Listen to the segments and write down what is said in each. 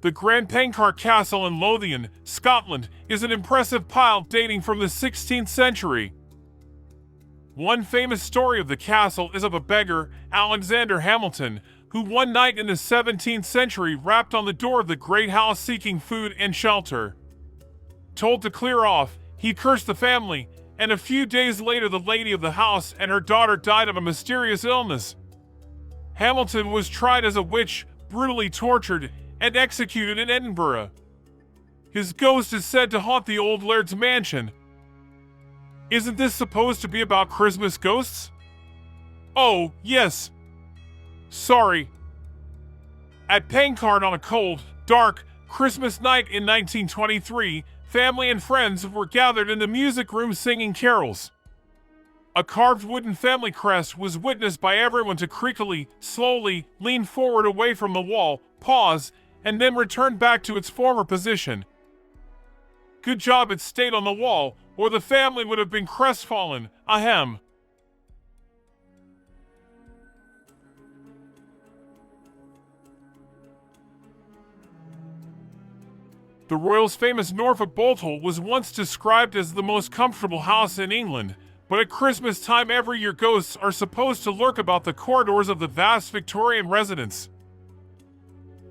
The Grand Pencar Castle in Lothian, Scotland, is an impressive pile dating from the 16th century. One famous story of the castle is of a beggar, Alexander Hamilton, who one night in the 17th century rapped on the door of the great house seeking food and shelter. Told to clear off, he cursed the family, and a few days later the lady of the house and her daughter died of a mysterious illness. Hamilton was tried as a witch, brutally tortured, and executed in Edinburgh. His ghost is said to haunt the old laird's mansion. Isn't this supposed to be about Christmas ghosts? Oh, yes. Sorry. At Pencarn on a cold, dark Christmas night in 1923, family and friends were gathered in the music room singing carols. A carved wooden family crest was witnessed by everyone to creakily, slowly lean forward away from the wall, pause, and then return back to its former position. Good job it stayed on the wall, or the family would have been crestfallen. Ahem. The Royals' famous Norfolk Bolthole was once described as the most comfortable house in England, but at Christmas time every year ghosts are supposed to lurk about the corridors of the vast Victorian residence.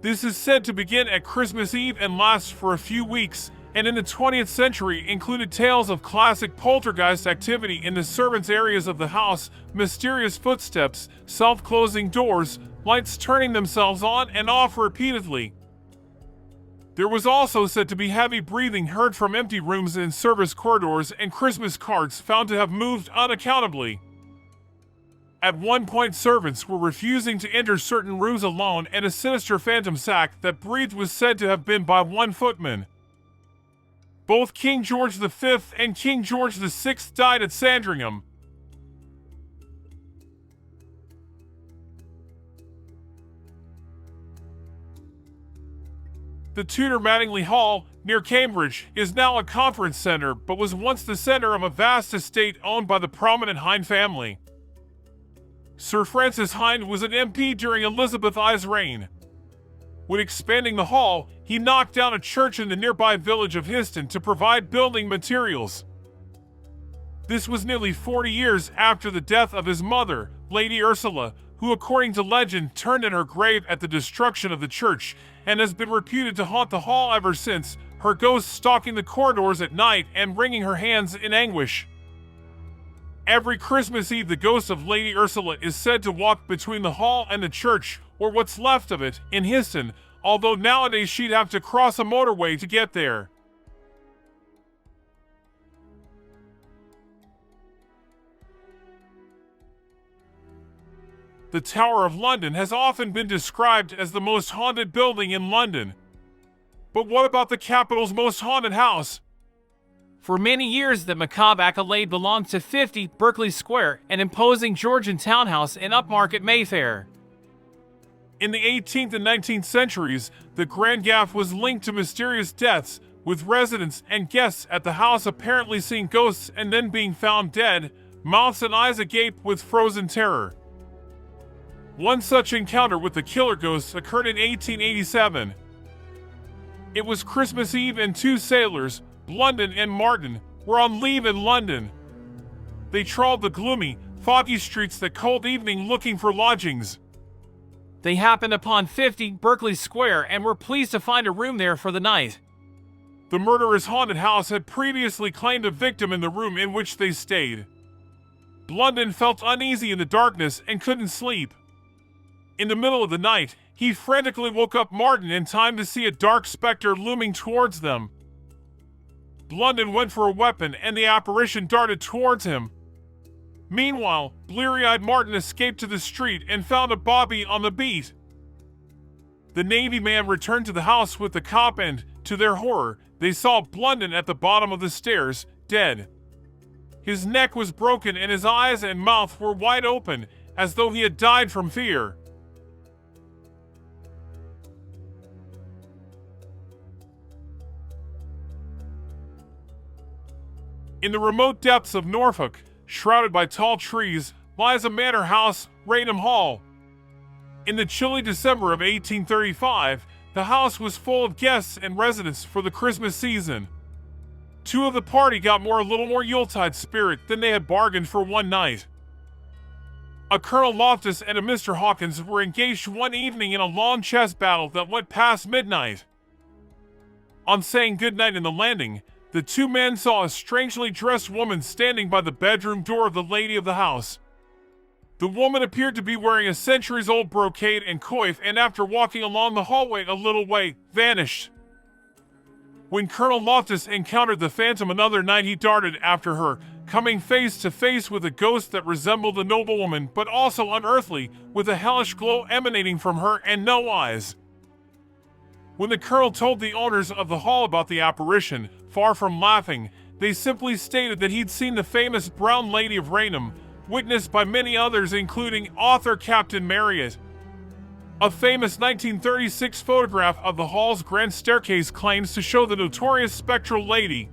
This is said to begin at Christmas Eve and last for a few weeks, and in the 20th century included tales of classic poltergeist activity in the servants' areas of the house, mysterious footsteps, self-closing doors, lights turning themselves on and off repeatedly. There was also said to be heavy breathing heard from empty rooms in service corridors and Christmas cards found to have moved unaccountably. At one point servants were refusing to enter certain rooms alone, and a sinister phantom sack that breathed was said to have been by one footman. Both King George V and King George VI died at Sandringham. The Tudor Mattingly Hall, near Cambridge, is now a conference centre, but was once the centre of a vast estate owned by the prominent Hind family. Sir Francis Hind was an MP during Elizabeth I's reign. When expanding the hall, he knocked down a church in the nearby village of Histon to provide building materials. This was nearly 40 years after the death of his mother, Lady Ursula, who according to legend turned in her grave at the destruction of the church, and has been reputed to haunt the hall ever since, her ghost stalking the corridors at night and wringing her hands in anguish. Every Christmas Eve the ghost of Lady Ursula is said to walk between the hall and the church, or what's left of it, in Histon, although nowadays she'd have to cross a motorway to get there. The Tower of London has often been described as the most haunted building in London. But what about the capital's most haunted house? For many years, the macabre accolade belonged to 50 Berkeley Square, an imposing Georgian townhouse in upmarket Mayfair. In the 18th and 19th centuries, the Grand Gaff was linked to mysterious deaths, with residents and guests at the house apparently seeing ghosts and then being found dead, mouths and eyes agape with frozen terror. One such encounter with the killer ghosts occurred in 1887. It was Christmas Eve and two sailors, Blunden and Martin, were on leave in London. They trawled the gloomy, foggy streets that cold evening looking for lodgings. They happened upon 50 Berkeley Square and were pleased to find a room there for the night. The murderous haunted house had previously claimed a victim in the room in which they stayed. Blunden felt uneasy in the darkness and couldn't sleep. In the middle of the night, he frantically woke up Martin in time to see a dark specter looming towards them. Blunden went for a weapon and the apparition darted towards him. Meanwhile, bleary-eyed Martin escaped to the street and found a bobby on the beat. The Navy man returned to the house with the cop and, to their horror, they saw Blunden at the bottom of the stairs, dead. His neck was broken and his eyes and mouth were wide open, as though he had died from fear. In the remote depths of Norfolk, shrouded by tall trees, lies a manor house, Raynham Hall. In the chilly December of 1835, The house was full of guests and residents for the Christmas season. Two of the party got a little more Yuletide spirit than they had bargained for one night. A Colonel Loftus and a Mr. Hawkins were engaged one evening in a long chess battle that went past midnight. On saying goodnight in the landing, the two men saw a strangely dressed woman standing by the bedroom door of the lady of the house. The woman appeared to be wearing a centuries-old brocade and coif, and after walking along the hallway a little way, vanished. When Colonel Loftus encountered the phantom another night, he darted after her, coming face to face with a ghost that resembled a noblewoman, but also unearthly, with a hellish glow emanating from her and no eyes. When the colonel told the owners of the hall about the apparition, far from laughing, they simply stated that he'd seen the famous Brown Lady of Raynham, witnessed by many others including author Captain Marryat. A famous 1936 photograph of the hall's grand staircase claims to show the notorious spectral lady.